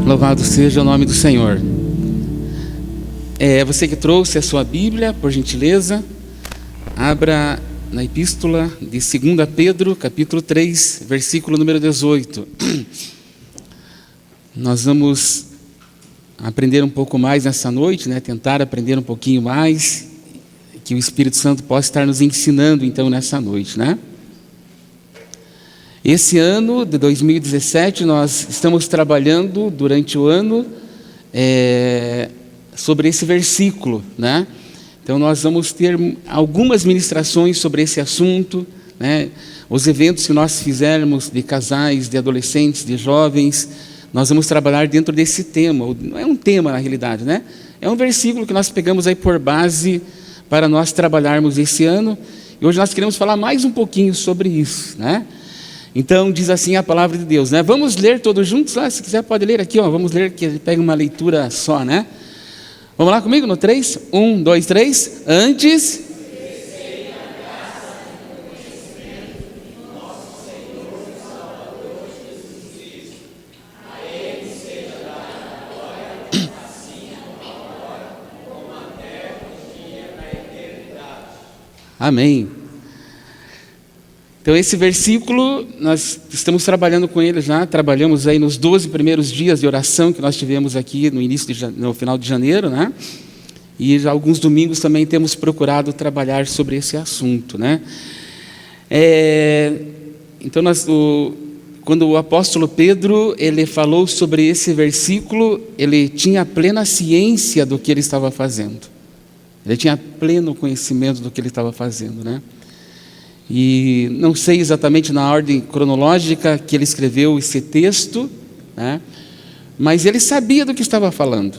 Louvado seja o nome do Senhor. Você que trouxe a sua Bíblia, por gentileza, abra na epístola de 2 Pedro, capítulo 3, versículo número 18. Nós vamos aprender um pouco mais nessa noite, tentar aprender um pouquinho mais, que o Espírito Santo possa estar nos ensinando então nessa noite, Esse ano de 2017, nós estamos trabalhando durante o ano sobre esse versículo, Então nós vamos ter algumas ministrações sobre esse assunto, Os eventos que nós fizermos de casais, de adolescentes, de jovens, nós vamos trabalhar dentro desse tema. Não é um tema na realidade, É um versículo que nós pegamos aí por base para nós trabalharmos esse ano. E hoje nós queremos falar mais um pouquinho sobre isso, Então, diz assim a palavra de Deus, Vamos ler todos juntos lá, se quiser pode ler aqui, Vamos ler, que pega uma leitura só, Vamos lá comigo no 3? 1, 2, 3. Antes... Amém. Então esse versículo, nós estamos trabalhando com ele já, trabalhamos aí nos 12 primeiros dias de oração que nós tivemos aqui no final de janeiro, E já alguns domingos também temos procurado trabalhar sobre esse assunto, Então quando o apóstolo Pedro, ele falou sobre esse versículo, ele tinha plena ciência do que ele estava fazendo. Ele tinha pleno conhecimento do que ele estava fazendo, E não sei exatamente na ordem cronológica que ele escreveu esse texto, Mas ele sabia do que estava falando,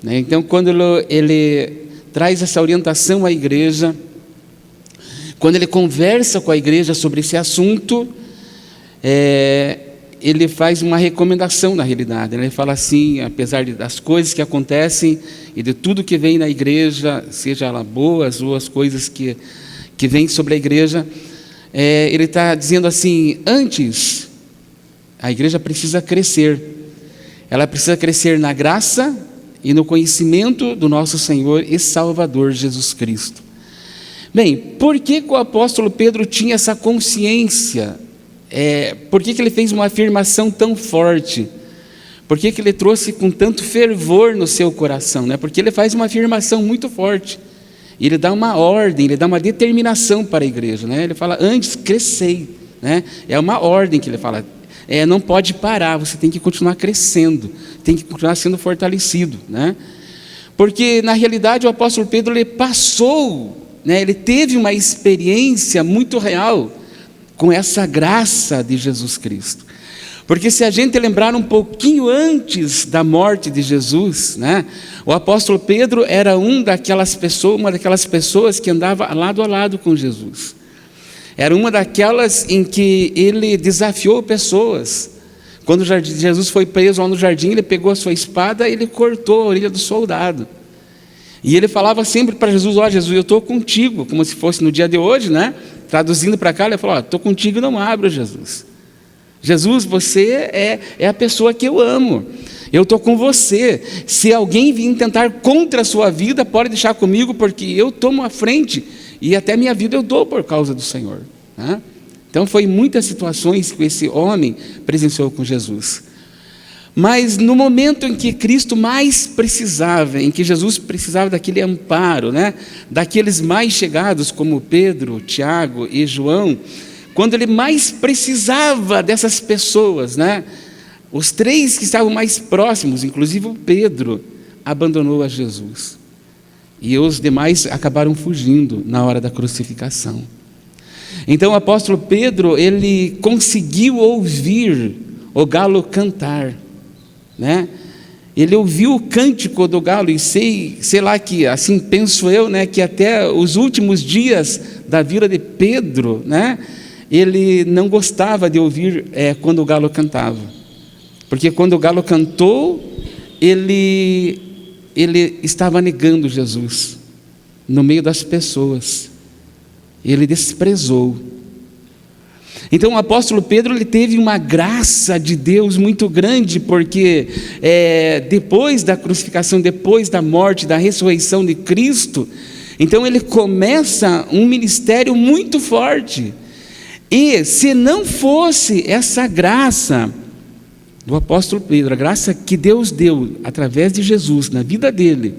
Então quando ele traz essa orientação à igreja, quando ele conversa com a igreja sobre esse assunto, ele faz uma recomendação na realidade. Ele fala assim, apesar das coisas que acontecem e de tudo que vem na igreja, seja ela boas ou as coisas que vêm sobre a igreja, ele está dizendo assim, antes, a igreja precisa crescer. Ela precisa crescer na graça e no conhecimento do nosso Senhor e Salvador Jesus Cristo. Bem, por que o apóstolo Pedro tinha essa consciência? Por que ele fez uma afirmação tão forte? Por que ele trouxe com tanto fervor no seu coração? Porque ele faz uma afirmação muito forte. E ele dá uma ordem, ele dá uma determinação para a igreja. Ele fala, antes crescei. É uma ordem que ele fala. Não pode parar, você tem que continuar crescendo. Tem que continuar sendo fortalecido. Porque, na realidade, o apóstolo Pedro, ele passou, ele teve uma experiência muito real com essa graça de Jesus Cristo. Porque se a gente lembrar um pouquinho antes da morte de Jesus, o apóstolo Pedro era uma daquelas pessoas que andava lado a lado com Jesus. Era uma daquelas em que ele desafiou pessoas. Quando Jesus foi preso lá no jardim, ele pegou a sua espada e ele cortou a orelha do soldado. E ele falava sempre para Jesus, Jesus, eu estou contigo, como se fosse no dia de hoje, Traduzindo para cá, ele falou, estou contigo, não abro, Jesus. Jesus, você é a pessoa que eu amo. Eu estou com você. Se alguém vir tentar contra a sua vida, pode deixar comigo, porque eu tomo a frente. E até minha vida eu dou por causa do Senhor. Então foi muitas situações que esse homem presenciou com Jesus. Mas no momento em que Cristo mais precisava, em que Jesus precisava daquele amparo, daqueles mais chegados como Pedro, Tiago e João, quando ele mais precisava dessas pessoas, os três que estavam mais próximos, inclusive o Pedro, abandonou a Jesus. E os demais acabaram fugindo na hora da crucificação. Então o apóstolo Pedro, ele conseguiu ouvir o galo cantar, Ele ouviu o cântico do galo e sei lá que, assim penso eu, que até os últimos dias da vida de Pedro, ele não gostava de ouvir quando o galo cantava, porque quando o galo cantou, ele estava negando Jesus no meio das pessoas, ele desprezou. Então o apóstolo Pedro, ele teve uma graça de Deus muito grande, porque depois da crucificação, depois da morte, da ressurreição de Cristo, então ele começa um ministério muito forte. E se não fosse essa graça do apóstolo Pedro, a graça que Deus deu através de Jesus na vida dele,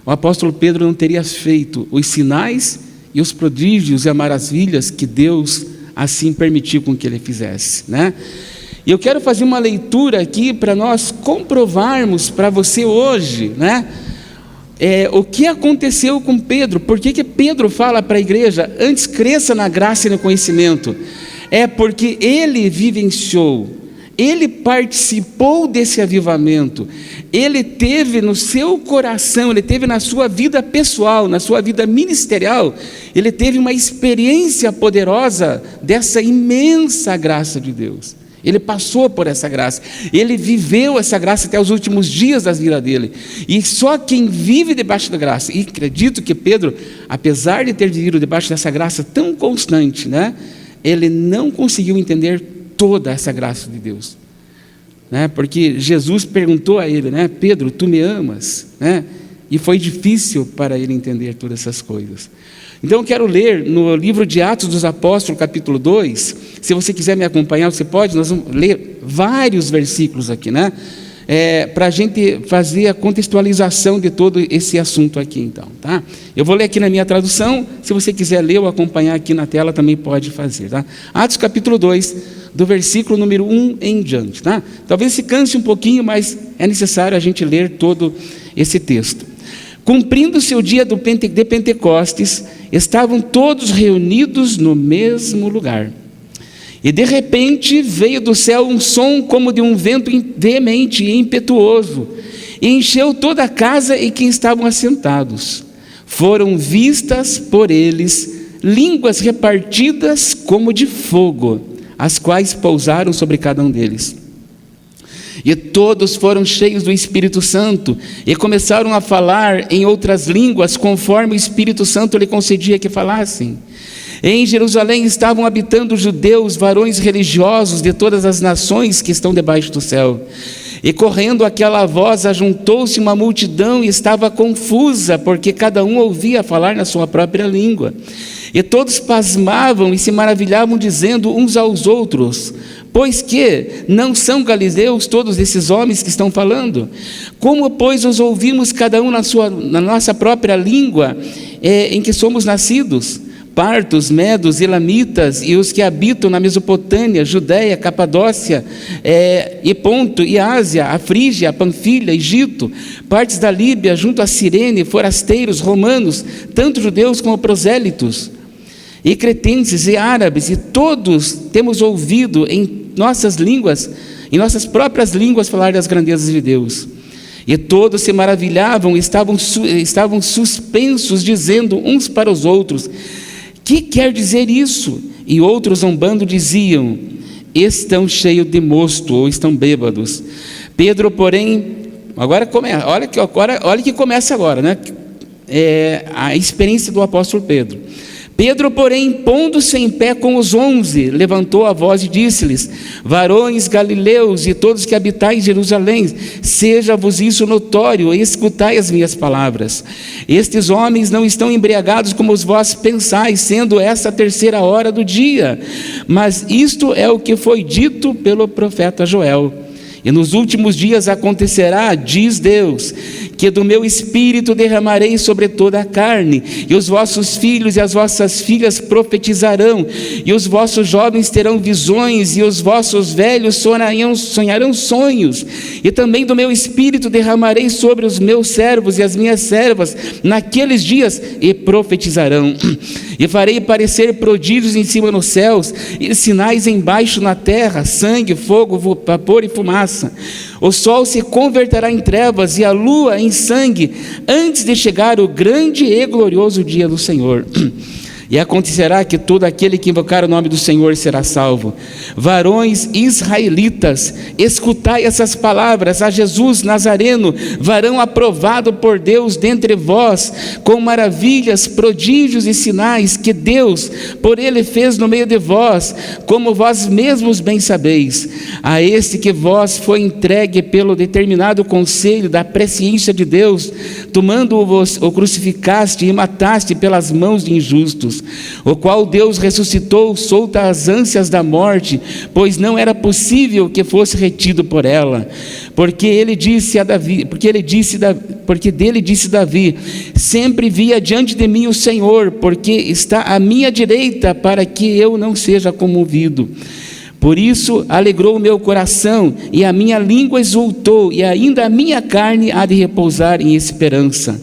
o apóstolo Pedro não teria feito os sinais e os prodígios e as maravilhas que Deus assim permitiu com que ele fizesse, né? E eu quero fazer uma leitura aqui para nós comprovarmos para você hoje, né? O que aconteceu com Pedro. Por que Pedro fala para a igreja: antes cresça na graça e no conhecimento? É porque ele vivenciou, ele participou desse avivamento, ele teve no seu coração, ele teve na sua vida pessoal, na sua vida ministerial, ele teve uma experiência poderosa dessa imensa graça de Deus. Ele passou por essa graça, ele viveu essa graça até os últimos dias da vida dele. E só quem vive debaixo da graça, e acredito que Pedro, apesar de ter vivido debaixo dessa graça tão constante, né, ele não conseguiu entender toda essa graça de Deus, né? Porque Jesus perguntou a ele, né: Pedro, tu me amas? Né? E foi difícil para ele entender todas essas coisas. Então eu quero ler no livro de Atos dos Apóstolos, capítulo 2, se você quiser me acompanhar, você pode, nós vamos ler vários versículos aqui, né? Para a gente fazer a contextualização de todo esse assunto aqui, então, tá? Eu vou ler aqui na minha tradução, se você quiser ler ou acompanhar aqui na tela, também pode fazer, tá? Atos capítulo 2, do versículo número 1 em diante, tá? Talvez se canse um pouquinho, mas é necessário a gente ler todo esse texto. Cumprindo-se o dia de Pentecostes, estavam todos reunidos no mesmo lugar. E de repente veio do céu um som como de um vento veemente e impetuoso, e encheu toda a casa em que estavam assentados. Foram vistas por eles línguas repartidas como de fogo, as quais pousaram sobre cada um deles. E todos foram cheios do Espírito Santo, e começaram a falar em outras línguas, conforme o Espírito Santo lhe concedia que falassem. Em Jerusalém estavam habitando judeus, varões religiosos de todas as nações que estão debaixo do céu. E correndo aquela voz, ajuntou-se uma multidão e estava confusa, porque cada um ouvia falar na sua própria língua. E todos pasmavam e se maravilhavam, dizendo uns aos outros: pois que não são galileus todos esses homens que estão falando? Como, pois, os ouvimos cada um na nossa própria língua em que somos nascidos? Partos, medos, elamitas e os que habitam na Mesopotâmia, Judéia, Capadócia, e Ponto, e Ásia, a Frígia, a Panfilha, Egito, partes da Líbia, junto a Cirene, forasteiros, romanos, tanto judeus como prosélitos, e cretenses e árabes, e todos temos ouvido em nossas línguas, em nossas próprias línguas, falar das grandezas de Deus. E todos se maravilhavam, estavam suspensos, dizendo uns para os outros: que quer dizer isso? E outros, zombando, diziam: estão cheios de mosto, ou estão bêbados. Pedro, porém, agora começa, olha que começa agora, né? A experiência do apóstolo Pedro. Pedro, porém, pondo-se em pé com os 11, levantou a voz e disse-lhes: varões galileus e todos que habitais em Jerusalém, seja-vos isso notório, e escutai as minhas palavras. Estes homens não estão embriagados como vós pensais, sendo essa a terceira hora do dia, mas isto é o que foi dito pelo profeta Joel. E nos últimos dias acontecerá, diz Deus, que do meu espírito derramarei sobre toda a carne, e os vossos filhos e as vossas filhas profetizarão, e os vossos jovens terão visões, e os vossos velhos sonharão sonhos, e também do meu espírito derramarei sobre os meus servos e as minhas servas naqueles dias, e profetizarão. E farei aparecer prodígios em cima nos céus, e sinais embaixo na terra, sangue, fogo, vapor e fumaça. O sol se converterá em trevas e a lua em sangue, antes de chegar o grande e glorioso dia do Senhor. E acontecerá que todo aquele que invocar o nome do Senhor será salvo. Varões israelitas, escutai essas palavras: a Jesus Nazareno, varão aprovado por Deus dentre vós, com maravilhas, prodígios e sinais que Deus por ele fez no meio de vós, como vós mesmos bem sabeis. A este que vós foi entregue pelo determinado conselho da presciência de Deus, tomando-o, o crucificaste e mataste pelas mãos de injustos, o qual Deus ressuscitou solta as ânsias da morte, pois não era possível que fosse retido por ela. Porque dele disse Davi: sempre via diante de mim o Senhor, porque está à minha direita, para que eu não seja comovido. Por isso alegrou o meu coração, e a minha língua exultou, e ainda a minha carne há de repousar em esperança.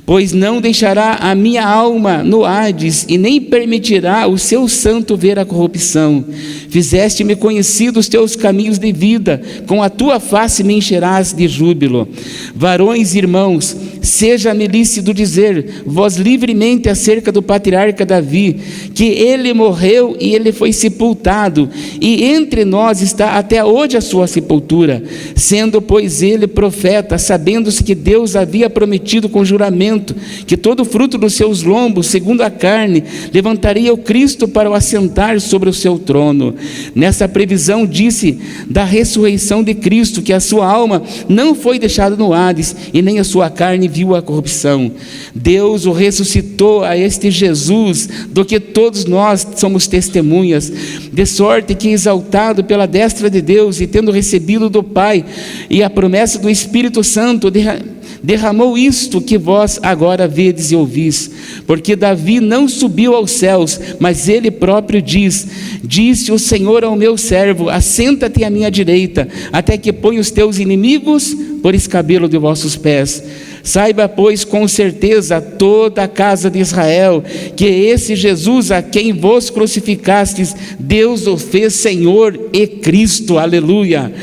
Pois não deixará a minha alma no Hades, e nem permitirá o seu santo ver a corrupção. Fizeste-me conhecido os teus caminhos de vida, com a tua face me encherás de júbilo. Varões irmãos, seja-me lícito dizer vós livremente acerca do patriarca Davi, que ele morreu e ele foi sepultado, e entre nós está até hoje a sua sepultura, sendo pois ele profeta, sabendo-se que Deus havia prometido com juramento que todo fruto dos seus lombos, segundo a carne, levantaria o Cristo para o assentar sobre o seu trono. Nessa previsão disse da ressurreição de Cristo, que a sua alma não foi deixada no Hades, e nem a sua carne viu a corrupção. Deus o ressuscitou a este Jesus, do que todos nós somos testemunhas, de sorte que, exaltado pela destra de Deus, e tendo recebido do Pai e a promessa do Espírito Santo, derramou isto que vós agora vedes e ouvis. Porque Davi não subiu aos céus, mas ele próprio disse o Senhor ao meu servo: assenta-te à minha direita, até que ponha os teus inimigos por escabelo de vossos pés. Saiba, pois, com certeza toda a casa de Israel, que esse Jesus a quem vos crucificastes, Deus o fez Senhor e Cristo. Aleluia.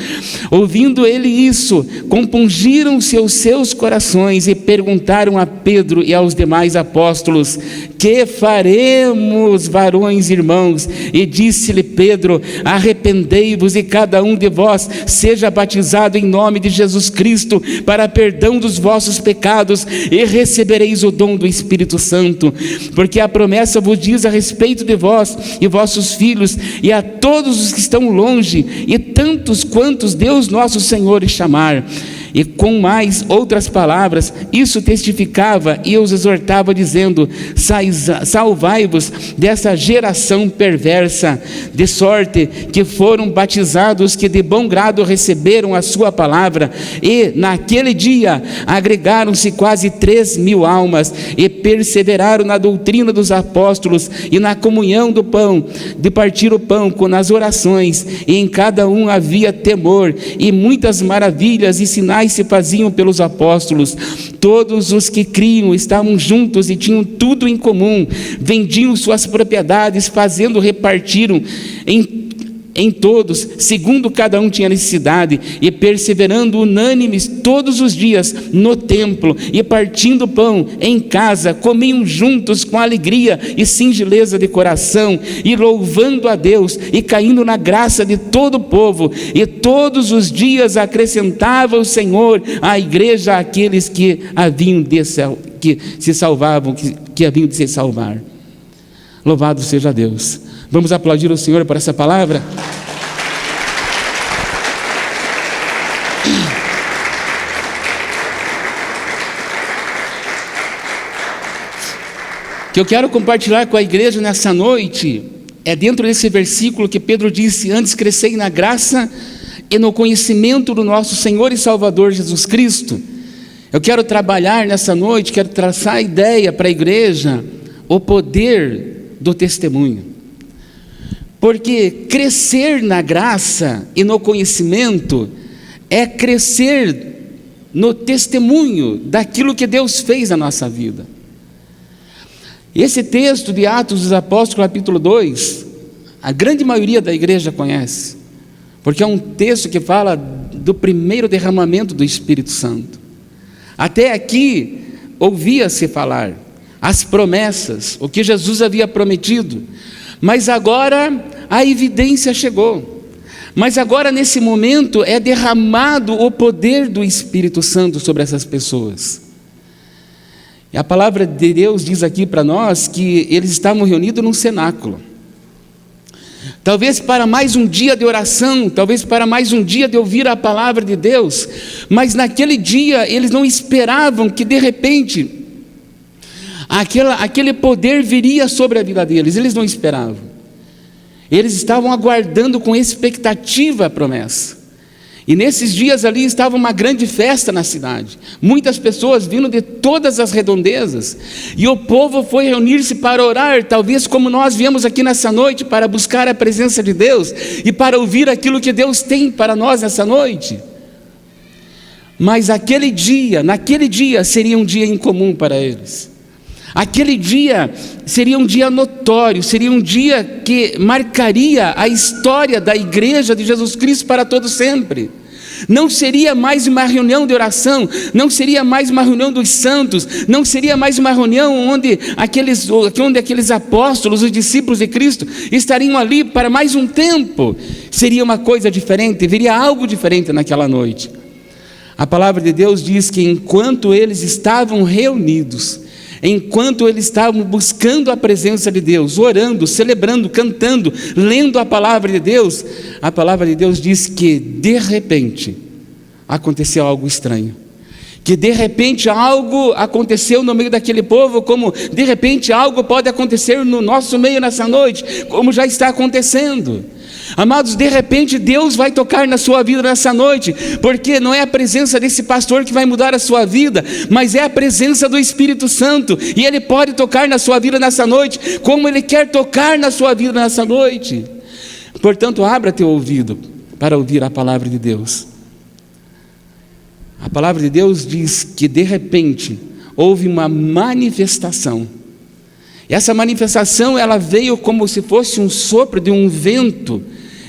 Ouvindo ele isso, compungiram-se os seus corações e perguntaram a Pedro e aos demais apóstolos: que faremos, varões irmãos? E disse-lhe Pedro: arrependei-vos e cada um de vós seja batizado em nome de Jesus Cristo para perdão dos vossos pecados, e recebereis o dom do Espírito Santo, porque a promessa vos diz a respeito de vós e vossos filhos, e a todos os que estão longe, e tantos quantos Deus nosso Senhor chamar. E com mais outras palavras, isso testificava e os exortava, dizendo: salvai-vos dessa geração perversa. De sorte que foram batizados que de bom grado receberam a sua palavra, e naquele dia agregaram-se quase 3.000 almas, e perseveraram na doutrina dos apóstolos, e na comunhão do pão, de partir o pão, nas orações, e em cada um havia temor, e muitas maravilhas e sinais se faziam pelos apóstolos. Todos os que criam estavam juntos e tinham tudo em comum, vendiam suas propriedades, repartiram em todos, segundo cada um tinha necessidade, e perseverando unânimes todos os dias no templo, e partindo pão em casa, comiam juntos com alegria e singeleza de coração, e louvando a Deus, e caindo na graça de todo o povo. E todos os dias acrescentava o Senhor à igreja aqueles que haviam que se salvavam, que haviam de se salvar. Louvado seja Deus. Vamos aplaudir o Senhor por essa palavra? O que eu quero compartilhar com a igreja nessa noite é dentro desse versículo que Pedro disse: antes crescei na graça e no conhecimento do nosso Senhor e Salvador Jesus Cristo. Eu quero trabalhar nessa noite, quero traçar a ideia para a igreja, o poder do testemunho. Porque crescer na graça e no conhecimento é crescer no testemunho daquilo que Deus fez na nossa vida. Esse texto de Atos dos Apóstolos, capítulo 2, a grande maioria da igreja conhece, porque é um texto que fala do primeiro derramamento do Espírito Santo. Até aqui ouvia-se falar, as promessas, o que Jesus havia prometido. Mas agora a evidência chegou. Mas agora, nesse momento, é derramado o poder do Espírito Santo sobre essas pessoas. E a palavra de Deus diz aqui para nós que eles estavam reunidos num cenáculo. Talvez para mais um dia de oração, talvez para mais um dia de ouvir a palavra de Deus, mas naquele dia eles não esperavam que de repente aquele poder viria sobre a vida deles. Eles não esperavam. Eles estavam aguardando com expectativa a promessa. E nesses dias ali estava uma grande festa na cidade. Muitas pessoas vindo de todas as redondezas. E o povo foi reunir-se para orar, talvez como nós viemos aqui nessa noite, para buscar a presença de Deus e para ouvir aquilo que Deus tem para nós nessa noite. Mas naquele dia seria um dia incomum para eles. Aquele dia seria um dia notório, seria um dia que marcaria a história da igreja de Jesus Cristo para todo sempre. Não seria mais uma reunião de oração, não seria mais uma reunião dos santos, não seria mais uma reunião onde aqueles apóstolos, os discípulos de Cristo, estariam ali para mais um tempo. Seria uma coisa diferente, viria algo diferente naquela noite. A palavra de Deus diz que enquanto eles estavam reunidos, enquanto eles estavam buscando a presença de Deus, orando, celebrando, cantando, lendo a palavra de Deus, a palavra de Deus diz que de repente aconteceu algo estranho, que de repente algo aconteceu no meio daquele povo, como de repente algo pode acontecer no nosso meio nessa noite, como já está acontecendo. Amados, de repente Deus vai tocar na sua vida nessa noite, porque não é a presença desse pastor que vai mudar a sua vida, mas é a presença do Espírito Santo, e Ele pode tocar na sua vida nessa noite, como Ele quer tocar na sua vida nessa noite. Portanto, abra teu ouvido para ouvir a palavra de Deus. A palavra de Deus diz que de repente houve uma manifestação. E essa manifestação, ela veio como se fosse um sopro de um vento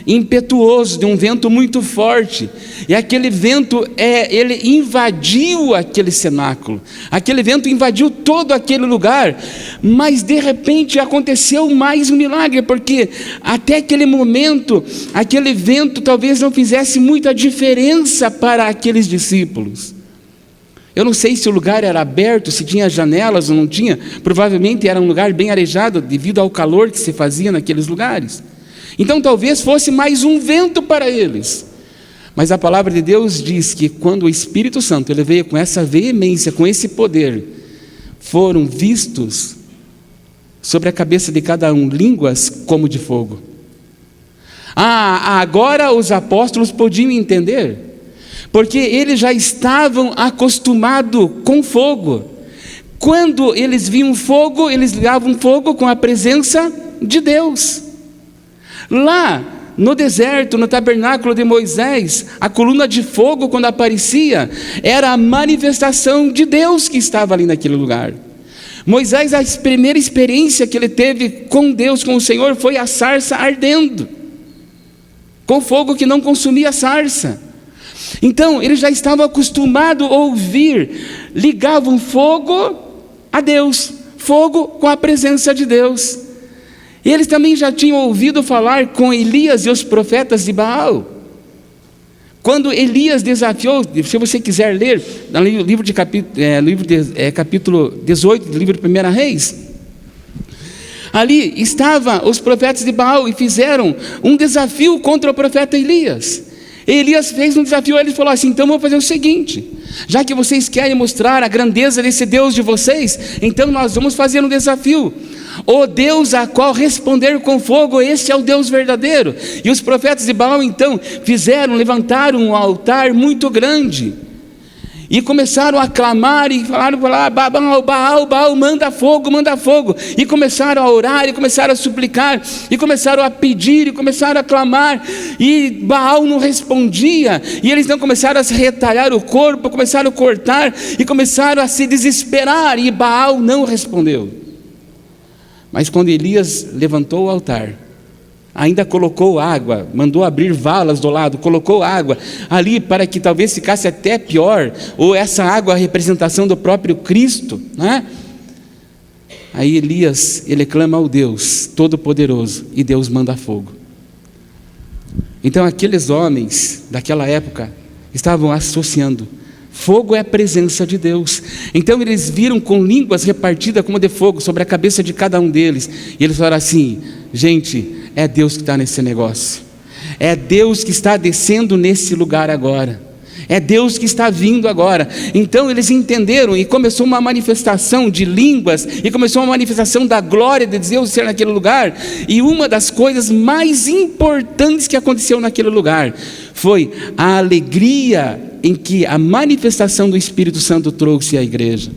impetuoso, de um vento muito forte. E aquele vento, ele invadiu aquele cenáculo. Aquele vento invadiu todo aquele lugar. Mas de repente aconteceu mais um milagre, porque até aquele momento, aquele vento talvez não fizesse muita diferença para aqueles discípulos. Eu não sei se o lugar era aberto, se tinha janelas ou não tinha. Provavelmente era um lugar bem arejado devido ao calor que se fazia naqueles lugares. Então talvez fosse mais um vento para eles. Mas a palavra de Deus diz que quando o Espírito Santo ele veio com essa veemência, com esse poder, foram vistos sobre a cabeça de cada um línguas como de fogo. Agora os apóstolos podiam entender, porque eles já estavam acostumados com fogo. Quando eles viam fogo, eles ligavam fogo com a presença de Deus. Lá no deserto, no tabernáculo de Moisés, a coluna de fogo, quando aparecia, era a manifestação de Deus que estava ali naquele lugar. Moisés, a primeira experiência que ele teve com Deus, com o Senhor, foi a sarça ardendo, com fogo que não consumia a sarça. Então, eles já estavam acostumados a ouvir, ligavam fogo a Deus, fogo com a presença de Deus. E eles também já tinham ouvido falar com Elias e os profetas de Baal. Quando Elias desafiou, se você quiser ler, no livro de capítulo 18 do livro de 1 Reis, ali estavam os profetas de Baal e fizeram um desafio contra o profeta Elias. Elias fez um desafio, ele falou assim: então vamos fazer o seguinte, já que vocês querem mostrar a grandeza desse Deus de vocês, então nós vamos fazer um desafio. O Deus a qual responder com fogo, esse é o Deus verdadeiro. E os profetas de Baal então levantaram um altar muito grande e começaram a clamar e falaram: Baal, manda fogo, manda fogo. E começaram a orar, e começaram a suplicar, e começaram a pedir, e começaram a clamar, e Baal não respondia, e eles não começaram a se retalhar o corpo, começaram a cortar, e começaram a se desesperar, e Baal não respondeu. Mas quando Elias levantou o altar, ainda colocou água, mandou abrir valas do lado, colocou água ali para que talvez ficasse até pior, ou essa água a representação do próprio Cristo, né? Aí Elias, ele clama ao Deus Todo-Poderoso, e Deus manda fogo. Então aqueles homens daquela época estavam associando, fogo é a presença de Deus. Então eles viram com línguas repartidas como de fogo sobre a cabeça de cada um deles, e eles falaram assim: gente, é Deus que está nesse negócio, é Deus que está descendo nesse lugar agora, é Deus que está vindo agora. Então eles entenderam, e começou uma manifestação de línguas, e começou uma manifestação da glória de Deus ser naquele lugar. E uma das coisas mais importantes que aconteceu naquele lugar foi a alegria em que a manifestação do Espírito Santo trouxe à igreja.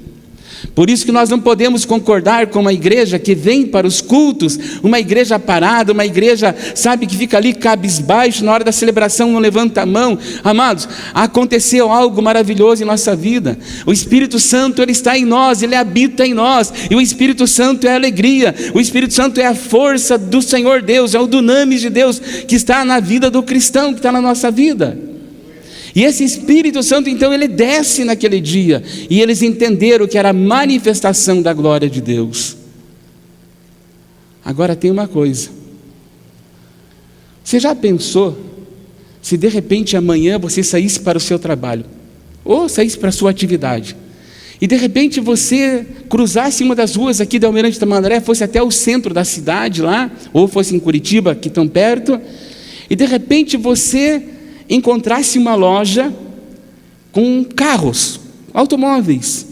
Por isso que nós não podemos concordar com uma igreja que vem para os cultos, uma igreja parada, uma igreja, sabe, que fica ali cabisbaixo, na hora da celebração não levanta a mão. Amados, aconteceu algo maravilhoso em nossa vida. O Espírito Santo, ele está em nós, ele habita em nós, e o Espírito Santo é a alegria, o Espírito Santo é a força do Senhor Deus, é o dunamis de Deus que está na vida do cristão, que está na nossa vida. E esse Espírito Santo, então, ele desce naquele dia, e eles entenderam que era a manifestação da glória de Deus. Agora tem uma coisa: você já pensou se de repente amanhã você saísse para o seu trabalho, ou saísse para a sua atividade, e de repente você cruzasse uma das ruas aqui da Almirante Tamandaré, fosse até o centro da cidade lá, ou fosse em Curitiba, que tão perto, e de repente você encontrasse uma loja com carros, automóveis,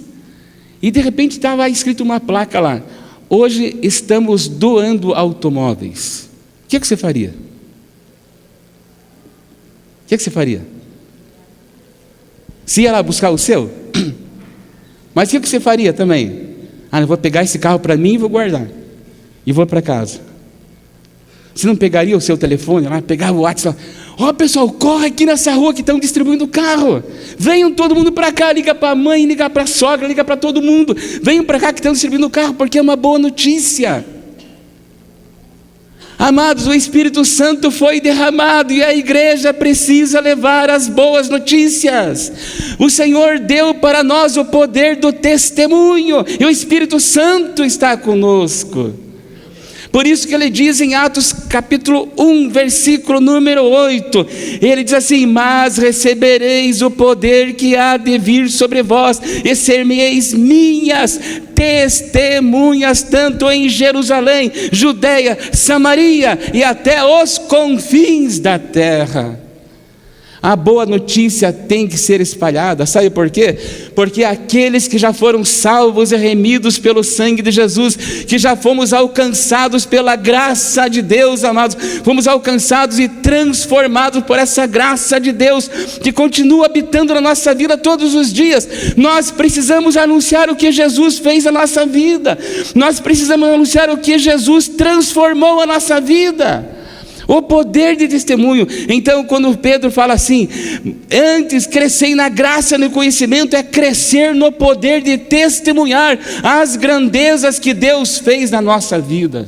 e de repente estava escrito uma placa lá: hoje estamos doando automóveis. O que você faria? O que você faria? Se ia lá buscar o seu? Mas o que você faria também? Eu vou pegar esse carro para mim e vou guardar, e vou para casa. Você não pegaria o seu telefone lá, pegava o WhatsApp, pessoal, corre aqui nessa rua que estão distribuindo carro, venham todo mundo para cá, liga para a mãe, liga para a sogra, liga para todo mundo, venham para cá que estão distribuindo carro, porque é uma boa notícia. Amados, o Espírito Santo foi derramado, e a igreja precisa levar as boas notícias. O Senhor deu para nós o poder do testemunho, e o Espírito Santo está conosco. Por isso que ele diz em Atos capítulo 1, versículo número 8, ele diz assim: mas recebereis o poder que há de vir sobre vós, e ser-me-eis minhas testemunhas, tanto em Jerusalém, Judeia, Samaria e até os confins da terra. A boa notícia tem que ser espalhada. Sabe por quê? Porque aqueles que já foram salvos e remidos pelo sangue de Jesus, que já fomos alcançados pela graça de Deus, amados, fomos alcançados e transformados por essa graça de Deus, que continua habitando na nossa vida todos os dias. Nós precisamos anunciar o que Jesus fez na nossa vida, nós precisamos anunciar o que Jesus transformou a nossa vida. O poder de testemunho. Então, quando Pedro fala assim: antes crescei na graça e no conhecimento, é crescer no poder de testemunhar as grandezas que Deus fez na nossa vida.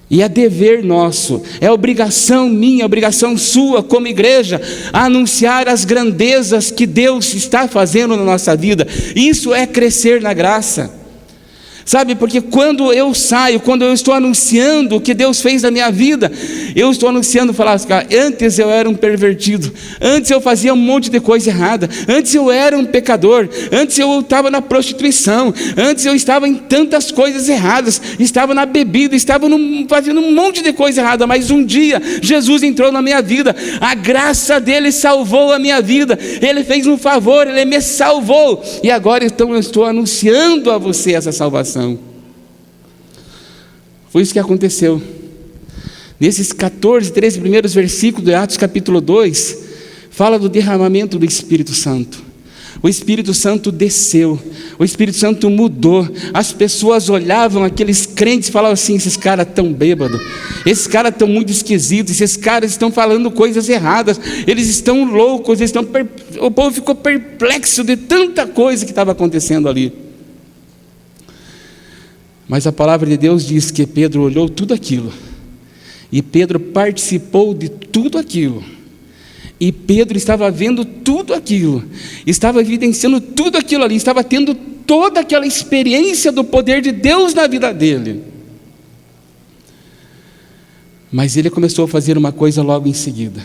E é dever nosso, é obrigação minha, obrigação sua como igreja, anunciar as grandezas que Deus está fazendo na nossa vida. Isso é crescer na graça. Sabe, porque quando eu saio, quando eu estou anunciando o que Deus fez na minha vida, eu estou anunciando, falar assim: antes eu era um pervertido, antes eu fazia um monte de coisa errada, antes eu era um pecador, antes eu estava na prostituição, antes eu estava em tantas coisas erradas, estava na bebida, estava fazendo um monte de coisa errada, mas um dia Jesus entrou na minha vida, a graça dele salvou a minha vida, ele fez um favor, ele me salvou, e agora então eu estou anunciando a você essa salvação. Foi isso que aconteceu. Nesses 14, 13 primeiros versículos de Atos capítulo 2, fala do derramamento do Espírito Santo. O Espírito Santo desceu, o Espírito Santo mudou. As pessoas olhavam aqueles crentes e falavam assim: esses caras estão bêbados, esses caras estão muito esquisitos, esses caras estão falando coisas erradas, eles estão loucos, o povo ficou perplexo de tanta coisa que estava acontecendo ali. Mas a palavra de Deus diz que Pedro olhou tudo aquilo, e Pedro participou de tudo aquilo, e Pedro estava vendo tudo aquilo, estava evidenciando tudo aquilo ali, estava tendo toda aquela experiência do poder de Deus na vida dele. Mas ele começou a fazer uma coisa logo em seguida.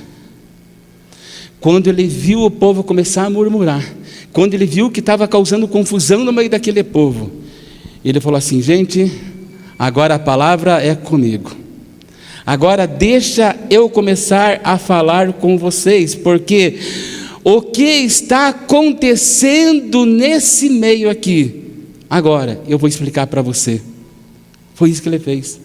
Quando ele viu o povo começar a murmurar, quando ele viu que estava causando confusão no meio daquele povo, ele falou assim: gente, agora a palavra é comigo. Agora deixa eu começar a falar com vocês, porque o que está acontecendo nesse meio aqui, agora eu vou explicar para você. Foi isso que ele fez.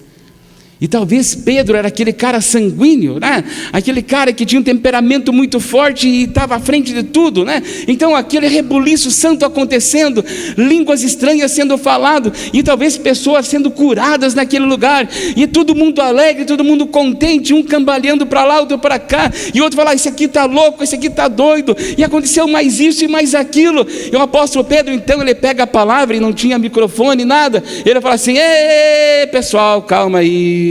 E talvez Pedro era aquele cara sanguíneo, né? Aquele cara que tinha um temperamento muito forte e estava à frente de tudo, né? Então aquele rebuliço santo acontecendo, línguas estranhas sendo falado, e talvez pessoas sendo curadas naquele lugar, e todo mundo alegre, todo mundo contente, um cambaleando para lá, outro para cá, e outro fala: esse aqui está louco, esse aqui está doido, e aconteceu mais isso e mais aquilo. E o apóstolo Pedro, então, ele pega a palavra, e não tinha microfone, nada, ele fala assim: ei, pessoal, calma aí,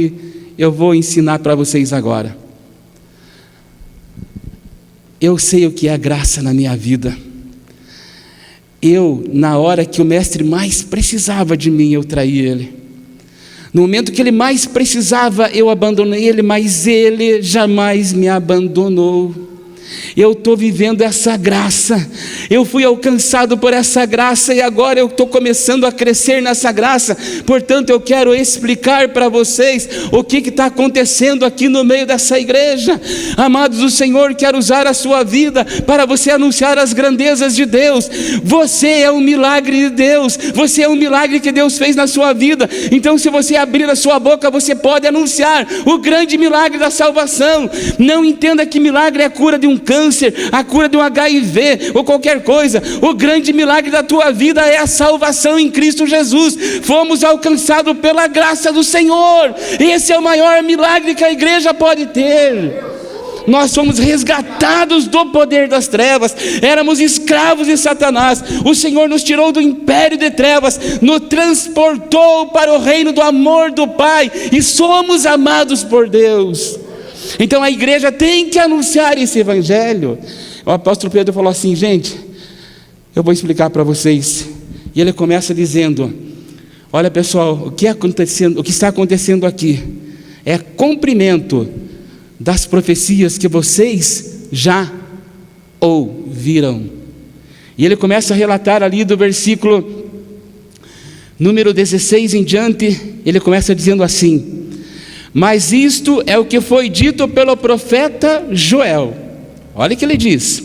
eu vou ensinar para vocês agora. Eu sei o que é a graça na minha vida. Na hora que o mestre mais precisava de mim, eu traí ele. No momento que ele mais precisava, eu abandonei ele, mas ele jamais me abandonou. Eu estou vivendo essa graça, eu fui alcançado por essa graça, e agora eu estou começando a crescer nessa graça. Portanto, eu quero explicar para vocês o que está acontecendo aqui no meio dessa igreja. Amados, o Senhor quer usar a sua vida para você anunciar as grandezas de Deus. Você é um milagre de Deus, você é um milagre que Deus fez na sua vida. Então, se você abrir a sua boca, você pode anunciar o grande milagre da salvação. Não entenda que milagre é a cura de um câncer, a cura de um HIV ou qualquer coisa. O grande milagre da tua vida é a salvação em Cristo Jesus. Fomos alcançados pela graça do Senhor. Esse é o maior milagre que a igreja pode ter. Nós fomos resgatados do poder das trevas, éramos escravos de Satanás. O Senhor nos tirou do império de trevas, nos transportou para o reino do amor do Pai, e somos amados por Deus. Então a igreja tem que anunciar esse evangelho. O apóstolo Pedro falou assim: gente, eu vou explicar para vocês. E ele começa dizendo: olha pessoal, o que está acontecendo aqui é cumprimento das profecias que vocês já ouviram. E ele começa a relatar ali do versículo número 16 em diante. Ele começa dizendo assim: mas isto é o que foi dito pelo profeta Joel. Olha o que ele diz: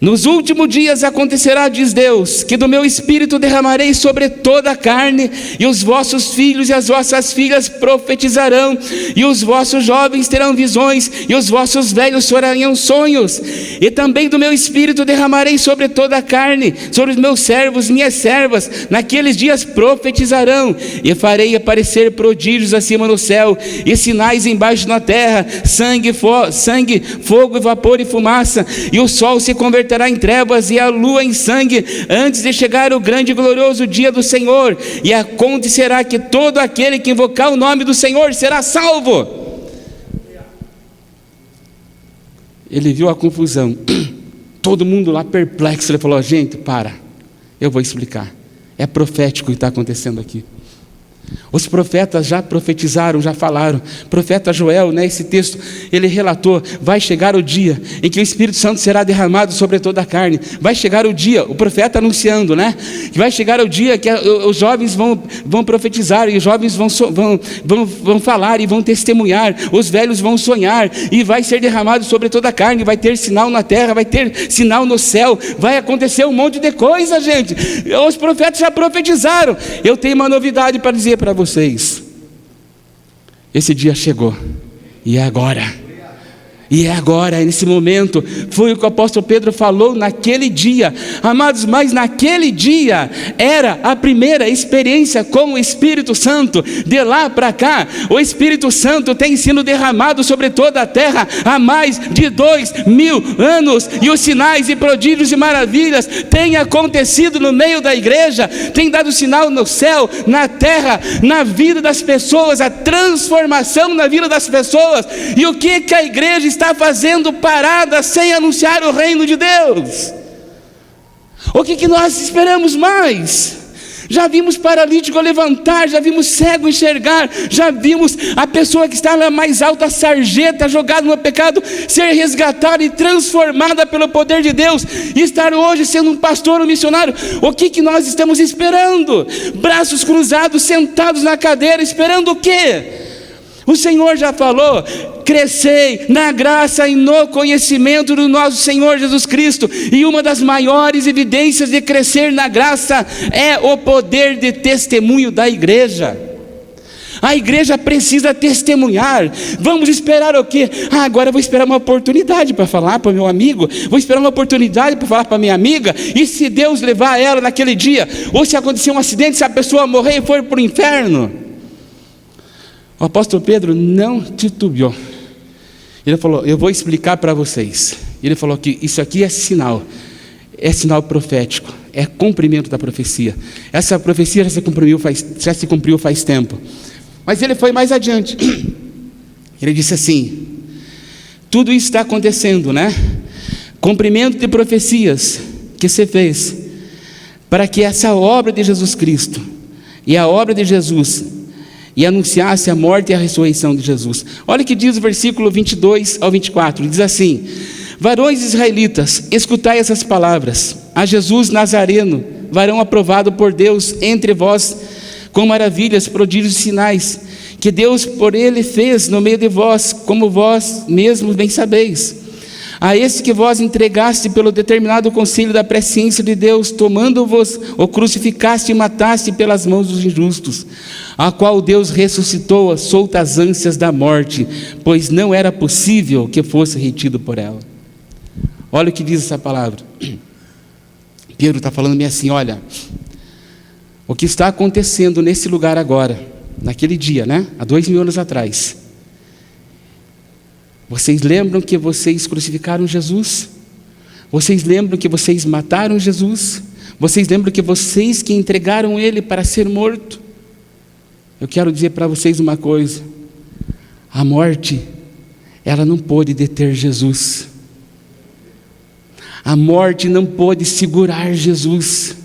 nos últimos dias acontecerá, diz Deus, que do meu espírito derramarei sobre toda a carne, e os vossos filhos e as vossas filhas profetizarão, e os vossos jovens terão visões, e os vossos velhos sonharão sonhos. E também do meu espírito derramarei sobre toda a carne, sobre os meus servos, minhas servas, naqueles dias profetizarão, e farei aparecer prodígios acima no céu, e sinais embaixo na terra, sangue, fogo, vapor e fumaça, e o sol se converterá em trevas e a lua em sangue, antes de chegar o grande e glorioso dia do Senhor. E acontecerá que todo aquele que invocar o nome do Senhor será salvo. Ele viu a confusão, todo mundo lá perplexo. Ele falou: gente, para, eu vou explicar. É profético o que está acontecendo aqui. Os profetas já profetizaram, já falaram. Profeta Joel, né, esse texto, ele relatou: vai chegar o dia em que o Espírito Santo será derramado sobre toda a carne. Vai chegar o dia, o profeta anunciando, né? Vai chegar o dia que os jovens vão profetizar, e os jovens vão falar e vão testemunhar, os velhos vão sonhar, e vai ser derramado sobre toda a carne. Vai ter sinal na terra, vai ter sinal no céu, vai acontecer um monte de coisa, gente. Os profetas já profetizaram. Eu tenho uma novidade para dizer para vocês: esse dia chegou, e é agora. E é agora, é nesse momento. Foi o que o apóstolo Pedro falou naquele dia. Amados, mas naquele dia era a primeira experiência com o Espírito Santo. De lá para cá, o Espírito Santo tem sido derramado sobre toda a terra há mais de 2000 anos. E os sinais e prodígios e maravilhas têm acontecido no meio da igreja. Tem dado sinal no céu, na terra, na vida das pessoas, a transformação na vida das pessoas. E o que a igreja está fazendo parada sem anunciar o reino de Deus? O que nós esperamos mais? Já vimos paralítico levantar, já vimos cego enxergar, já vimos a pessoa que está na mais alta sarjeta, jogada no pecado, ser resgatada e transformada pelo poder de Deus, e estar hoje sendo um pastor, um missionário. O que nós estamos esperando? Braços cruzados, sentados na cadeira, esperando o quê? O Senhor já falou: crescei na graça e no conhecimento do nosso Senhor Jesus Cristo. E uma das maiores evidências de crescer na graça é o poder de testemunho da igreja. A igreja precisa testemunhar. Vamos esperar o quê? Agora eu vou esperar uma oportunidade para falar para o meu amigo, vou esperar uma oportunidade para falar para a minha amiga, e se Deus levar ela naquele dia, ou se acontecer um acidente, se a pessoa morrer e for para o inferno. O apóstolo Pedro não titubeou. Ele falou: eu vou explicar para vocês. Ele falou que isso aqui é sinal profético, é cumprimento da profecia. Essa profecia já se cumpriu faz tempo. Mas ele foi mais adiante. Ele disse assim: tudo isso está acontecendo, né? Cumprimento de profecias que você fez, para que essa obra de Jesus Cristo e a obra de Jesus, e anunciasse a morte e a ressurreição de Jesus. Olha o que diz o versículo 22 ao 24, diz assim: varões israelitas, escutai essas palavras: a Jesus Nazareno, varão aprovado por Deus entre vós, com maravilhas, prodígios e sinais, que Deus por ele fez no meio de vós, como vós mesmos bem sabeis. A esse que vós entregaste pelo determinado conselho da presciência de Deus, tomando-vos, o crucificaste e mataste pelas mãos dos injustos, a qual Deus ressuscitou, solta as ânsias da morte, pois não era possível que fosse retido por ela. Olha o que diz essa palavra. Pedro está falando-me assim: olha, o que está acontecendo nesse lugar agora, naquele dia, né? Há 2000 anos atrás. Vocês lembram que vocês crucificaram Jesus? Vocês lembram que vocês mataram Jesus? Vocês lembram que vocês que entregaram Ele para ser morto? Eu quero dizer para vocês uma coisa: a morte, ela não pôde deter Jesus. A morte não pôde segurar Jesus,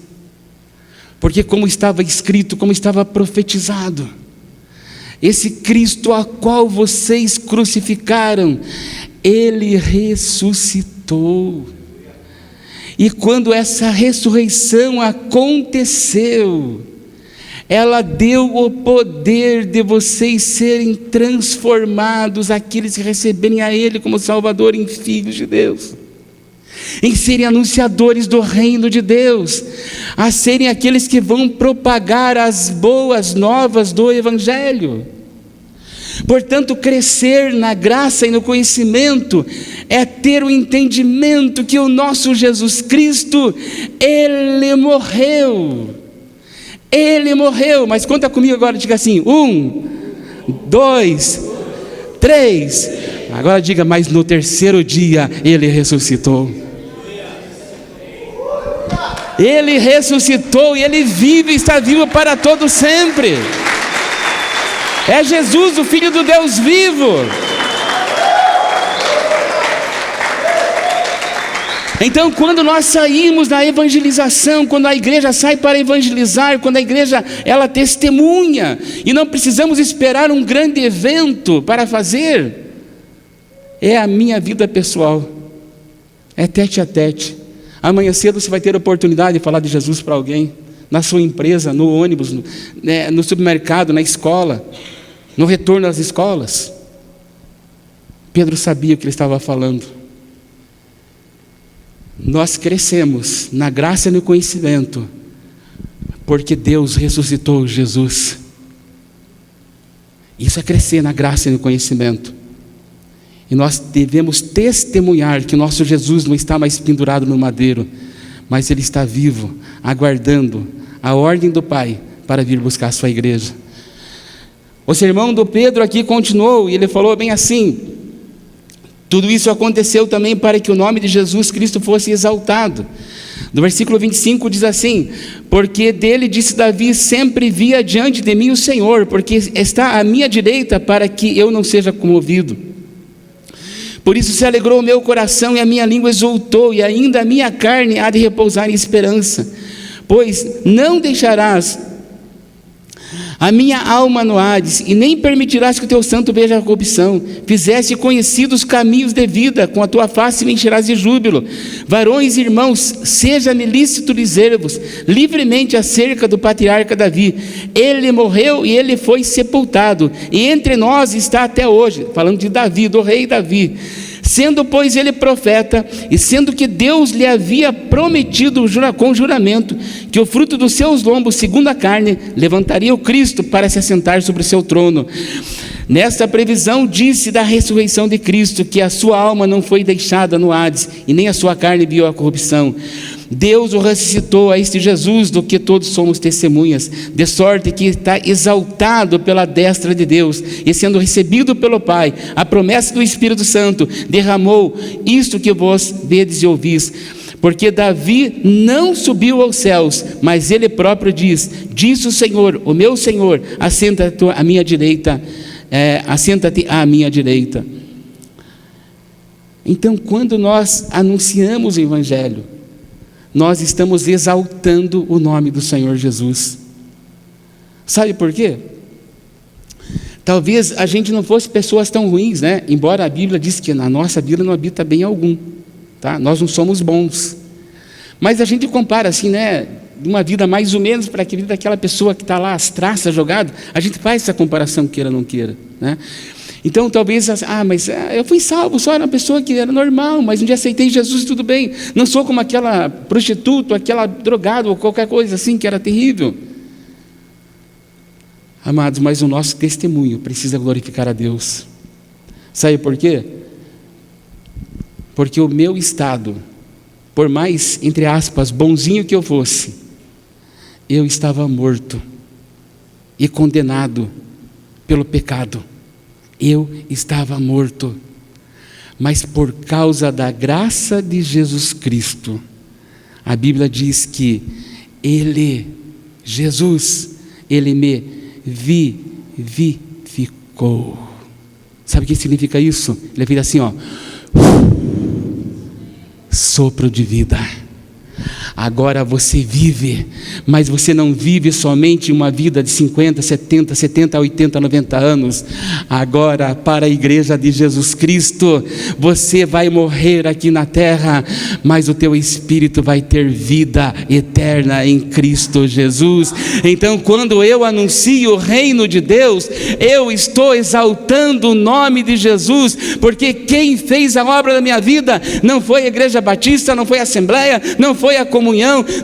porque como estava escrito, como estava profetizado, esse Cristo a qual vocês crucificaram, Ele ressuscitou. E quando essa ressurreição aconteceu, ela deu o poder de vocês serem transformados, aqueles que receberem a Ele como Salvador, em filhos de Deus, em serem anunciadores do reino de Deus, a serem aqueles que vão propagar as boas novas do Evangelho. Portanto, crescer na graça e no conhecimento é ter o entendimento que o nosso Jesus Cristo, Ele morreu. Ele morreu, mas conta comigo agora, diga assim: 1, 2, 3. Agora diga: mas no terceiro dia Ele ressuscitou. Ele ressuscitou e Ele vive e está vivo para todo sempre. É Jesus, o Filho do Deus vivo. Então, quando nós saímos na evangelização, quando a igreja sai para evangelizar, quando a igreja ela testemunha, e não precisamos esperar um grande evento para fazer, é a minha vida pessoal, é tete a tete. Amanhã cedo você vai ter a oportunidade de falar de Jesus para alguém, na sua empresa, no ônibus, no supermercado, na escola, no retorno às escolas. Pedro sabia o que ele estava falando. Nós crescemos na graça e no conhecimento, porque Deus ressuscitou Jesus. Isso é crescer na graça e no conhecimento. E nós devemos testemunhar que nosso Jesus não está mais pendurado no madeiro, mas Ele está vivo, aguardando a ordem do Pai para vir buscar a sua igreja. O sermão do Pedro aqui continuou, e ele falou bem assim: tudo isso aconteceu também para que o nome de Jesus Cristo fosse exaltado. No versículo 25 diz assim: porque dele disse Davi, sempre via diante de mim o Senhor, porque está à minha direita para que eu não seja comovido. Por isso se alegrou o meu coração e a minha língua exultou, e ainda a minha carne há de repousar em esperança. Pois não deixarás a minha alma no Hades, e nem permitirás que o teu santo veja a corrupção. Fizeste conhecidos os caminhos de vida, com a tua face me encherás de júbilo. Varões e irmãos, seja-me lícito dizer-vos livremente acerca do patriarca Davi. Ele morreu e ele foi sepultado, e entre nós está até hoje. Falando de Davi, do rei Davi. Sendo, pois, ele profeta, e sendo que Deus lhe havia prometido com juramento, que o fruto dos seus lombos, segundo a carne, levantaria o Cristo para se assentar sobre o seu trono. Nesta previsão disse da ressurreição de Cristo, que a sua alma não foi deixada no Hades, e nem a sua carne viu a corrupção. Deus o ressuscitou a este Jesus, do que todos somos testemunhas, de sorte que está exaltado pela destra de Deus, e sendo recebido pelo Pai, a promessa do Espírito Santo, derramou isto que vós vedes e ouvis. Porque Davi não subiu aos céus, mas ele próprio disse o Senhor, o meu Senhor, assenta-te à minha direita, assenta-te à minha direita. Então, quando nós anunciamos o Evangelho, nós estamos exaltando o nome do Senhor Jesus. Sabe por quê? Talvez a gente não fosse pessoas tão ruins, né? Embora a Bíblia diz que na nossa vida não habita bem algum, tá? Nós não somos bons. Mas a gente compara assim, né? Uma vida mais ou menos para a vida daquela pessoa que está lá, as traças jogadas. A gente faz essa comparação, queira ou não queira, né? Então talvez, mas eu fui salvo, só era uma pessoa que era normal, mas um dia aceitei Jesus e tudo bem. Não sou como aquela prostituta, aquela drogada ou qualquer coisa assim que era terrível. Amados, mas o nosso testemunho precisa glorificar a Deus. Sabe por quê? Porque o meu estado, por mais, entre aspas, bonzinho que eu fosse, eu estava morto e condenado pelo pecado. Eu estava morto, mas por causa da graça de Jesus Cristo, a Bíblia diz que Jesus, Ele me vivificou. Sabe o que significa isso? Ele fez assim, sopro de vida. Agora você vive, mas você não vive somente uma vida de 50, 70, 80, 90 anos. Agora, para a igreja de Jesus Cristo, você vai morrer aqui na terra, mas o teu espírito vai ter vida eterna em Cristo Jesus. Então, quando eu anuncio o reino de Deus, eu estou exaltando o nome de Jesus, porque quem fez a obra da minha vida não foi a Igreja Batista, não foi a Assembleia, não foi a comunhão,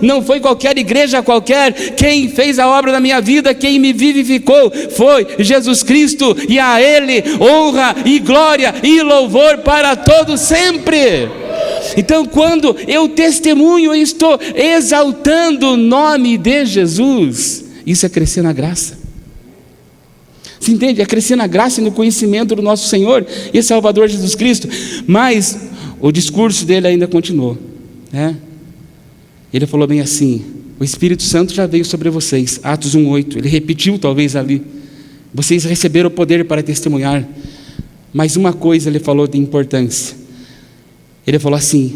não foi qualquer igreja qualquer. Quem fez a obra da minha vida, quem me vivificou, foi Jesus Cristo, e a Ele honra e glória e louvor para todos sempre. Então, quando eu testemunho, eu estou exaltando o nome de Jesus. Isso é crescer na graça. Você entende? É crescer na graça e no conhecimento do nosso Senhor e Salvador Jesus Cristo. Mas o discurso dele ainda continuou, né? Ele falou bem assim: o Espírito Santo já veio sobre vocês, Atos 1:8, ele repetiu talvez ali, vocês receberam o poder para testemunhar. Mas uma coisa ele falou de importância, ele falou assim: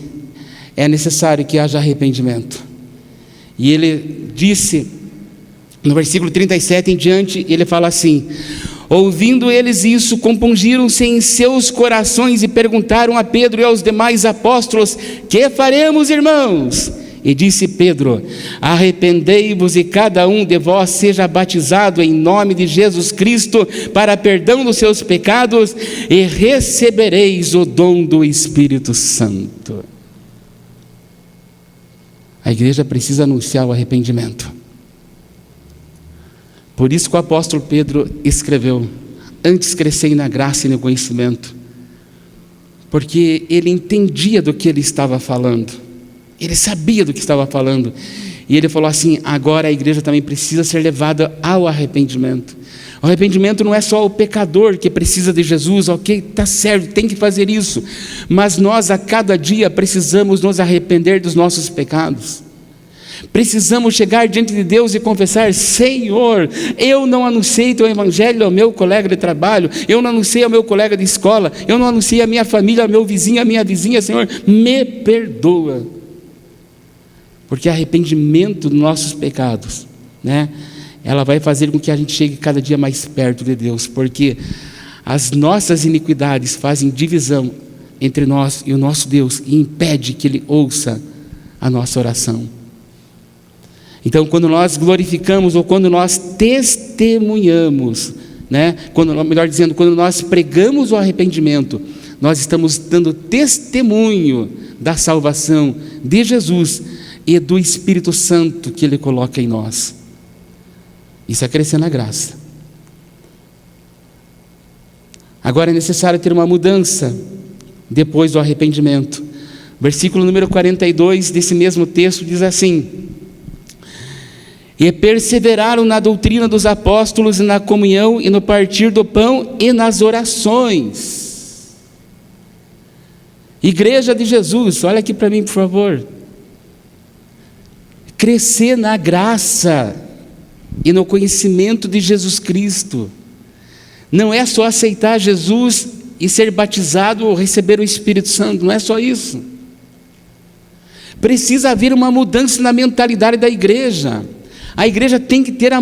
é necessário que haja arrependimento. E ele disse, no versículo 37 em diante, ele fala assim: ouvindo eles isso, compungiram-se em seus corações e perguntaram a Pedro e aos demais apóstolos: que faremos, irmãos? E disse Pedro: arrependei-vos e cada um de vós seja batizado em nome de Jesus Cristo para perdão dos seus pecados, e recebereis o dom do Espírito Santo. A igreja precisa anunciar o arrependimento. Por isso que o apóstolo Pedro escreveu: antes crescei na graça e no conhecimento, porque ele entendia do que ele estava falando. Ele sabia do que estava falando. E ele falou assim: agora a igreja também precisa ser levada ao arrependimento. O arrependimento não é só o pecador que precisa de Jesus, ok, está certo, tem que fazer isso. Mas nós a cada dia precisamos nos arrepender dos nossos pecados. Precisamos chegar diante de Deus e confessar: Senhor, eu não anunciei teu evangelho ao meu colega de trabalho, eu não anunciei ao meu colega de escola, eu não anunciei à minha família, ao meu vizinho, à minha vizinha. Senhor, me perdoa. Porque arrependimento dos nossos pecados, né, ela vai fazer com que a gente chegue cada dia mais perto de Deus, porque as nossas iniquidades fazem divisão entre nós e o nosso Deus e impede que Ele ouça a nossa oração. Então, quando nós glorificamos ou quando nós testemunhamos, né, melhor dizendo, quando nós pregamos o arrependimento, nós estamos dando testemunho da salvação de Jesus e do Espírito Santo que Ele coloca em nós. Isso é crescer na graça. Agora é necessário ter uma mudança depois do arrependimento. Versículo número 42 desse mesmo texto diz assim: e perseveraram na doutrina dos apóstolos, e na comunhão, e no partir do pão, e nas orações. Igreja de Jesus, olha aqui para mim, por favor. Crescer na graça e no conhecimento de Jesus Cristo. Não é só aceitar Jesus e ser batizado ou receber o Espírito Santo, não é só isso. Precisa haver uma mudança na mentalidade da igreja. A igreja tem que ter a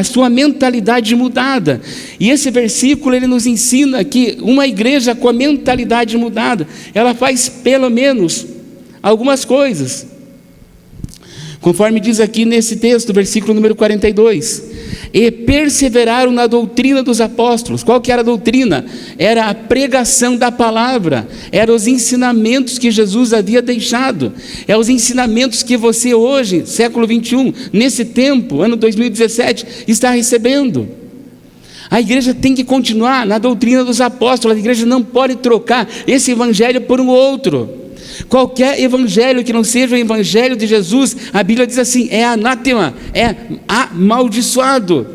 sua mentalidade mudada. E esse versículo ele nos ensina que uma igreja com a mentalidade mudada, ela faz pelo menos algumas coisas. Conforme diz aqui nesse texto, versículo número 42. E perseveraram na doutrina dos apóstolos. Qual que era a doutrina? Era a pregação da palavra, eram os ensinamentos que Jesus havia deixado, é os ensinamentos que você hoje, século 21, nesse tempo, ano 2017, está recebendo. A igreja tem que continuar na doutrina dos apóstolos, a igreja não pode trocar esse evangelho por um outro. Qualquer evangelho que não seja o evangelho de Jesus, a Bíblia diz assim, é anátema, é amaldiçoado.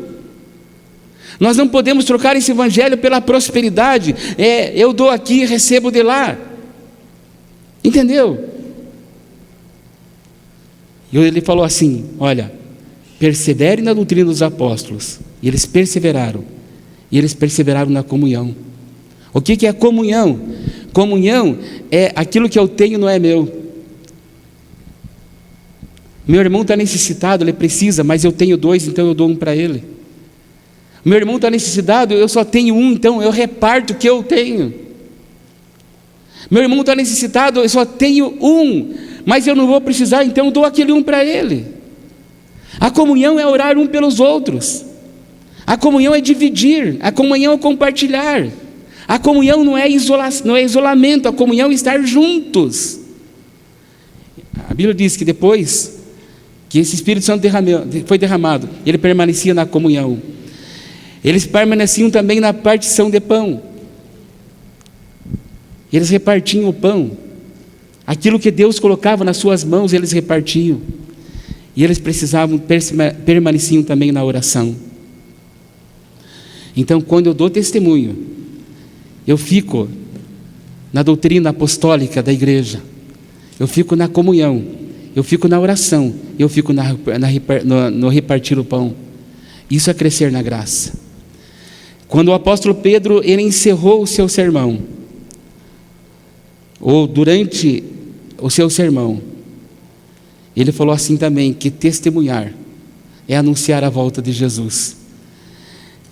Nós não podemos trocar esse evangelho pela prosperidade, eu dou aqui e recebo de lá. Entendeu? E ele falou assim, olha, persevere na doutrina dos apóstolos. E eles perseveraram. E eles perseveraram na comunhão. O que é comunhão? Comunhão é aquilo que eu tenho não é meu. Meu irmão está necessitado, ele precisa, mas eu tenho 2, então eu dou 1 para ele. Meu irmão está necessitado, eu só tenho 1, então eu reparto o que eu tenho. Meu irmão está necessitado, eu só tenho 1, mas eu não vou precisar, então eu dou aquele 1 para ele. A comunhão é orar um pelos outros. A comunhão é dividir, a comunhão é compartilhar. A comunhão não é isolamento, a comunhão é estar juntos. A Bíblia diz que depois que esse Espírito Santo foi derramado, ele permanecia na comunhão. Eles permaneciam também na partição de pão. Eles repartiam o pão. Aquilo que Deus colocava nas suas mãos, eles repartiam. E eles permaneciam também na oração. Então, quando eu dou testemunho, eu fico na doutrina apostólica da igreja, eu fico na comunhão, eu fico na oração, eu fico no repartir o pão. Isso é crescer na graça. Quando o apóstolo Pedro ele encerrou o seu sermão, ou durante o seu sermão, ele falou assim também, que testemunhar é anunciar a volta de Jesus.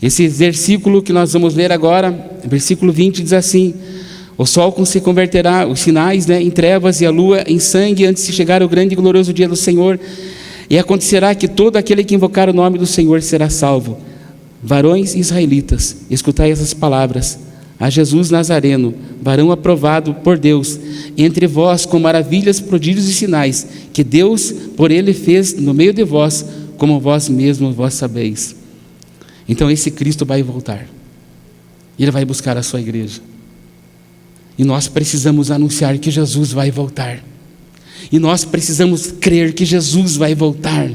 Esse versículo que nós vamos ler agora, versículo 20, diz assim: o sol se converterá, os sinais, em trevas, e a lua em sangue, antes de chegar o grande e glorioso dia do Senhor. E acontecerá que todo aquele que invocar o nome do Senhor será salvo. Varões israelitas, escutai essas palavras. A Jesus Nazareno, varão aprovado por Deus, entre vós com maravilhas, prodígios e sinais, que Deus por ele fez no meio de vós, como vós mesmos vós sabeis. Então esse Cristo vai voltar. Ele vai buscar a sua igreja. E nós precisamos anunciar que Jesus vai voltar. E nós precisamos crer que Jesus vai voltar.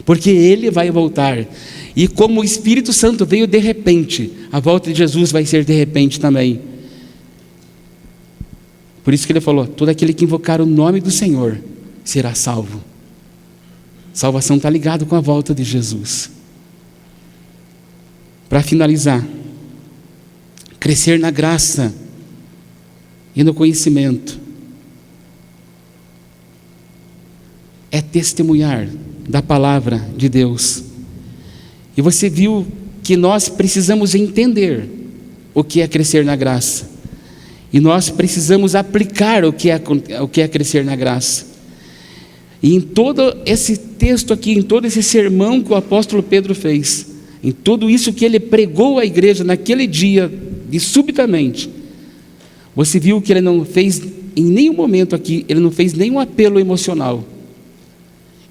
Porque Ele vai voltar. E como o Espírito Santo veio de repente, a volta de Jesus vai ser de repente também. Por isso que Ele falou, todo aquele que invocar o nome do Senhor será salvo. Salvação está ligado com a volta de Jesus. Para finalizar, crescer na graça e no conhecimento é testemunhar da palavra de Deus. E você viu que nós precisamos entender o que é crescer na graça. E nós precisamos aplicar o que é crescer na graça. E em todo esse texto aqui, em todo esse sermão que o apóstolo Pedro fez, em tudo isso que ele pregou à igreja naquele dia, e subitamente, você viu que ele não fez, em nenhum momento aqui, ele não fez nenhum apelo emocional.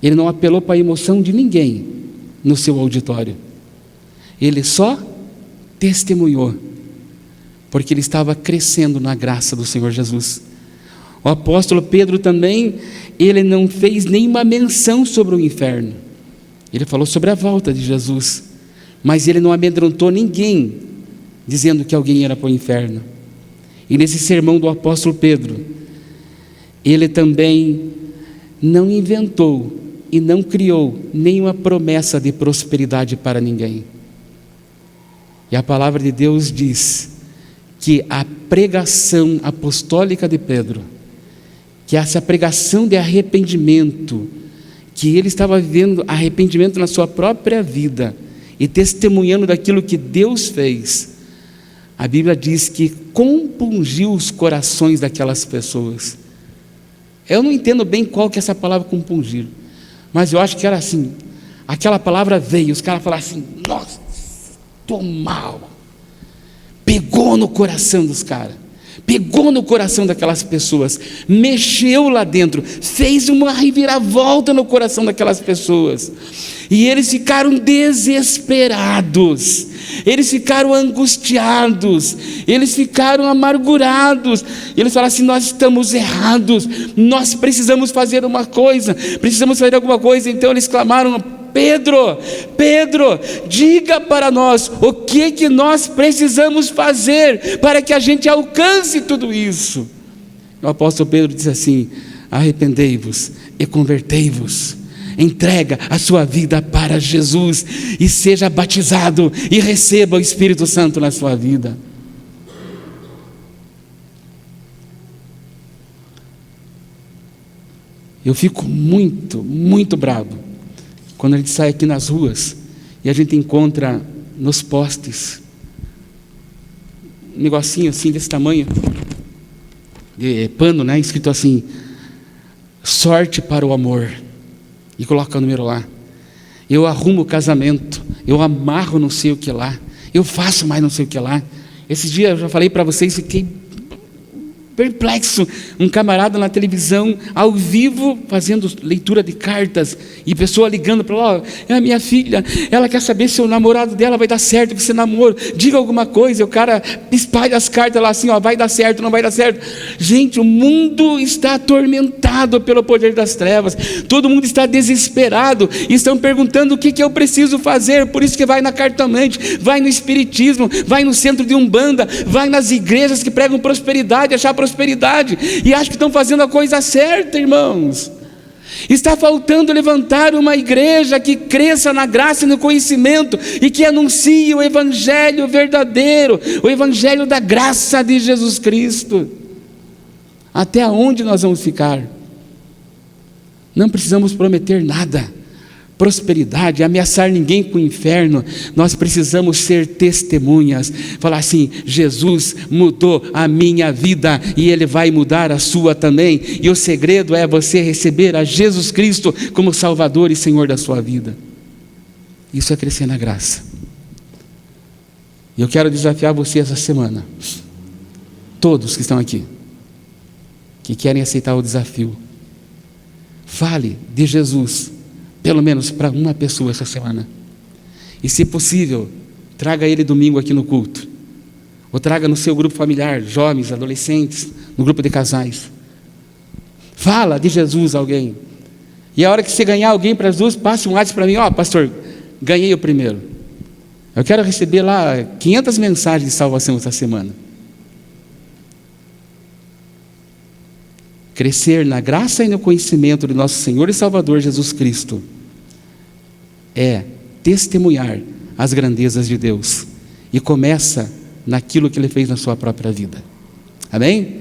Ele não apelou para a emoção de ninguém no seu auditório. Ele só testemunhou, porque ele estava crescendo na graça do Senhor Jesus. O apóstolo Pedro também, ele não fez nenhuma menção sobre o inferno. Ele falou sobre a volta de Jesus, mas ele não amedrontou ninguém, dizendo que alguém era para o inferno. E nesse sermão do apóstolo Pedro, ele também não inventou e não criou nenhuma promessa de prosperidade para ninguém. E a palavra de Deus diz que a pregação apostólica de Pedro, que essa pregação de arrependimento, que ele estava vivendo arrependimento na sua própria vida e testemunhando daquilo que Deus fez, a Bíblia diz que compungiu os corações daquelas pessoas. Eu não entendo bem qual que é essa palavra compungir, mas eu acho que era assim, aquela palavra veio, os caras falaram assim, nossa, estou mal. Pegou no coração dos caras, pegou no coração daquelas pessoas, mexeu lá dentro, fez uma reviravolta no coração daquelas pessoas, e eles ficaram desesperados, eles ficaram angustiados, eles ficaram amargurados, eles falaram assim, nós estamos errados, nós precisamos fazer uma coisa, precisamos fazer alguma coisa. Então eles clamaram, Pedro, diga para nós o que nós precisamos fazer para que a gente alcance tudo isso. O apóstolo Pedro diz assim, arrependei-vos e convertei-vos, entrega a sua vida para Jesus e seja batizado e receba o Espírito Santo na sua vida. Eu fico muito, muito bravo quando a gente sai aqui nas ruas e a gente encontra nos postes um negocinho assim desse tamanho, de pano, né? Escrito assim, sorte para o amor, e coloca o número lá. Eu arrumo o casamento, eu amarro não sei o que lá, eu faço mais não sei o que lá. Esses dias eu já falei para vocês, fiquei perplexo, um camarada na televisão, ao vivo, fazendo leitura de cartas, e pessoa ligando para lá, é a minha filha, ela quer saber se o namorado dela vai dar certo com esse namoro, diga alguma coisa, e o cara espalha as cartas lá assim, ó, vai dar certo, não vai dar certo. Gente, o mundo está atormentado pelo poder das trevas, todo mundo está desesperado, e estão perguntando o que eu preciso fazer, por isso que vai na cartomante, vai no espiritismo, vai no centro de Umbanda, vai nas igrejas que pregam prosperidade, achar prosperidade, e acho que estão fazendo a coisa certa, irmãos. Está faltando levantar uma igreja que cresça na graça e no conhecimento, e que anuncie o evangelho verdadeiro, o evangelho da graça de Jesus Cristo. Até onde nós vamos ficar? Não precisamos prometer nada, prosperidade, ameaçar ninguém com o inferno. Nós precisamos ser testemunhas, falar assim, Jesus mudou a minha vida e Ele vai mudar a sua também, e o segredo é você receber a Jesus Cristo como Salvador e Senhor da sua vida. Isso é crescer na graça. E eu quero desafiar você essa semana, todos que estão aqui, que querem aceitar o desafio, fale de Jesus pelo menos para uma pessoa essa semana, e se possível, traga ele domingo aqui no culto, ou traga no seu grupo familiar, jovens, adolescentes, no grupo de casais. Fala de Jesus a alguém, e a hora que você ganhar alguém para Jesus, passe um WhatsApp para mim, ó, pastor, ganhei o primeiro, eu quero receber lá 500 mensagens de salvação essa semana. Crescer na graça e no conhecimento de nosso Senhor e Salvador Jesus Cristo é testemunhar as grandezas de Deus. E começa naquilo que Ele fez na sua própria vida. Amém?